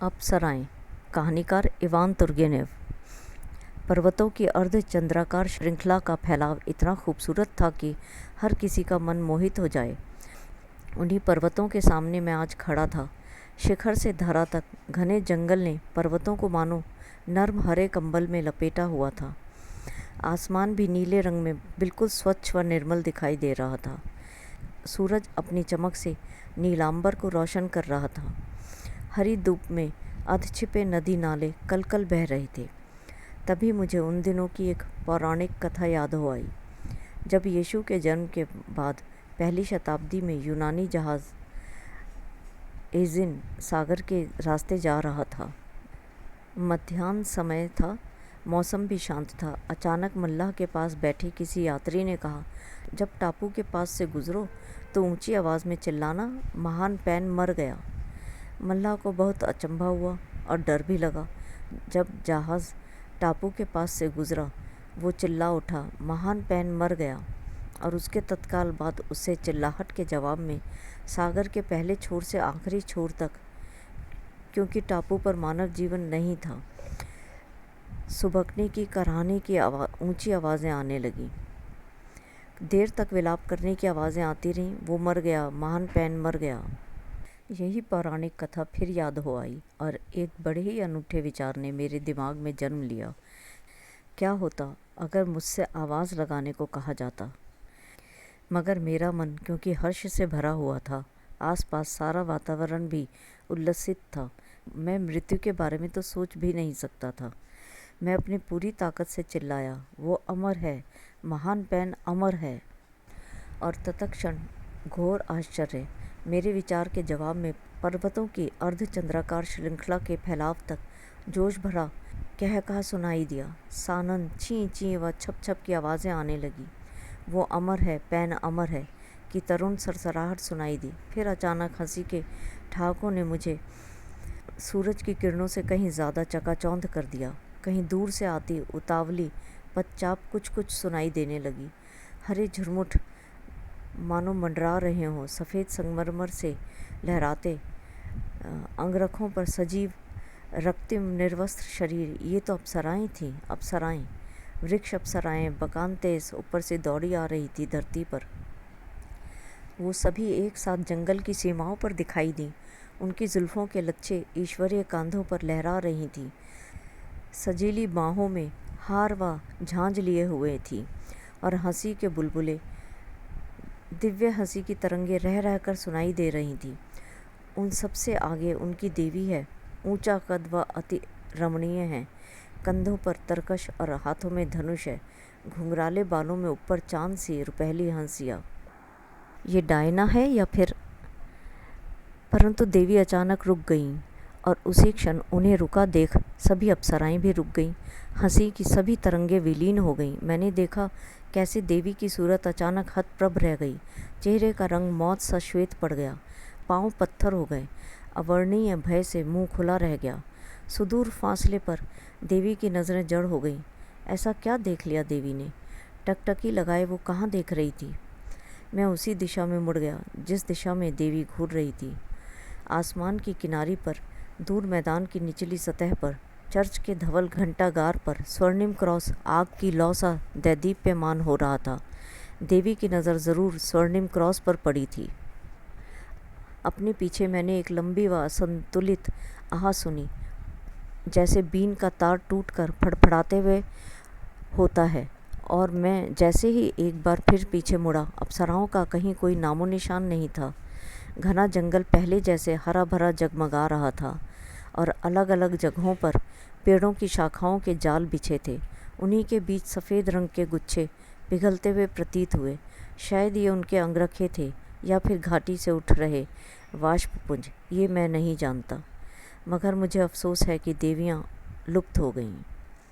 अप्सराएं। कहानीकार इवान तुर्गेनेव। पर्वतों की अर्धचंद्राकार श्रृंखला का फैलाव इतना खूबसूरत था कि हर किसी का मन मोहित हो जाए। उन्हीं पर्वतों के सामने मैं आज खड़ा था। शिखर से धरा तक घने जंगल ने पर्वतों को मानो नर्म हरे कंबल में लपेटा हुआ था। आसमान भी नीले रंग में बिल्कुल स्वच्छ व निर्मल दिखाई दे रहा था। सूरज अपनी चमक से नीलांबर को रोशन कर रहा था। हरी धूप में अधछिपे नदी नाले कलकल बह रहे थे। तभी मुझे उन दिनों की एक पौराणिक कथा याद हो आई, जब यीशु के जन्म के बाद पहली शताब्दी में यूनानी जहाज़ एजिन सागर के रास्ते जा रहा था। मध्याह्न समय था, मौसम भी शांत था। अचानक मल्लाह के पास बैठे किसी यात्री ने कहा, जब टापू के पास से गुजरो तो ऊंची आवाज़ में चिल्लाना, महान पैन मर गया। मल्लाह को बहुत अचंभा हुआ और डर भी लगा। जब जहाज़ टापू के पास से गुजरा, वो चिल्ला उठा, महान पैन मर गया। और उसके तत्काल बाद उससे चिल्लाहट के जवाब में सागर के पहले छोर से आखिरी छोर तक, क्योंकि टापू पर मानव जीवन नहीं था, सुबकने की, कराहने की ऊंची आवाज़ें आने लगीं। देर तक विलाप करने की आवाज़ें आती रहीं, वो मर गया, महान पैन मर गया। यही पौराणिक कथा फिर याद हो आई और एक बड़े ही अनूठे विचार ने मेरे दिमाग में जन्म लिया। क्या होता अगर मुझसे आवाज़ लगाने को कहा जाता? मगर मेरा मन क्योंकि हर्ष से भरा हुआ था, आसपास सारा वातावरण भी उल्लसित था। मैं मृत्यु के बारे में तो सोच भी नहीं सकता था। मैं अपनी पूरी ताकत से चिल्लाया, वो अमर है, महान पैन अमर है। और तत्क्षण घोर आश्चर्य, मेरे विचार के जवाब में पर्वतों की अर्धचंद्राकार श्रृंखला के फैलाव तक जोश भरा कह सुनाई दिया। सानन, ची ची व छप छप की आवाज़ें आने लगी। वो अमर है, पैन अमर है की तरुण सरसराहट सुनाई दी। फिर अचानक हंसी के ठहाकों ने मुझे सूरज की किरणों से कहीं ज़्यादा चकाचौंध कर दिया। कहीं दूर से आती उतावली पदचाप कुछ कुछ सुनाई देने लगी। हरे झुरमुट मानो मंडरा रहे हों, सफ़ेद संगमरमर से लहराते अंगरखों पर सजीव रक्तिम निर्वस्त्र शरीर। ये तो अप्सराएं थीं, अप्सराएं, वृक्ष अप्सराएं बकान तेज ऊपर से दौड़ी आ रही थी धरती पर। वो सभी एक साथ जंगल की सीमाओं पर दिखाई दी। उनकी जुल्फ़ों के लच्छे ईश्वरीय कांधों पर लहरा रही थीं, सजीली बाहों में हार व झांझ लिए हुए थी और हंसी के बुलबुले, दिव्य हंसी की तरंगे रह रहकर सुनाई दे रही थी। उन सबसे आगे उनकी देवी है, ऊंचा कद व अति रमणीय है। कंधों पर तरकश और हाथों में धनुष है। घुंघराले बालों में ऊपर चांद सी रुपहली हंसिया। ये डायना है या फिर? परंतु देवी अचानक रुक गईं और उसी क्षण उन्हें रुका देख सभी अप्सराएं भी रुक गईं। हंसी की सभी तरंगे विलीन हो गईं। मैंने देखा कैसे देवी की सूरत अचानक हतप्रभ रह गई। चेहरे का रंग मौत सा श्वेत पड़ गया, पांव पत्थर हो गए, अवर्णनीय भय से मुंह खुला रह गया। सुदूर फासले पर देवी की नज़रें जड़ हो गईं। ऐसा क्या देख लिया देवी ने? टकटकी लगाए वो कहाँ देख रही थी? मैं उसी दिशा में मुड़ गया जिस दिशा में देवी घूर रही थी। आसमान की किनारी पर, दूर मैदान की निचली सतह पर, चर्च के धवल घंटागार पर स्वर्णिम क्रॉस आग की लौ सा दैदीप्यमान हो रहा था। देवी की नज़र ज़रूर स्वर्णिम क्रॉस पर पड़ी थी। अपने पीछे मैंने एक लंबी व असंतुलित आह सुनी, जैसे बीन का तार टूटकर फड़फड़ाते हुए होता है। और मैं जैसे ही एक बार फिर पीछे मुड़ा, अप्सराओं का कहीं कोई नामो निशान नहीं था। घना जंगल पहले जैसे हरा भरा जगमगा रहा था और अलग अलग जगहों पर पेड़ों की शाखाओं के जाल बिछे थे। उन्हीं के बीच सफ़ेद रंग के गुच्छे पिघलते हुए प्रतीत हुए। शायद ये उनके अंगरखे थे या फिर घाटी से उठ रहे वाष्पपुंज, ये मैं नहीं जानता। मगर मुझे अफसोस है कि देवियाँ लुप्त हो गईं।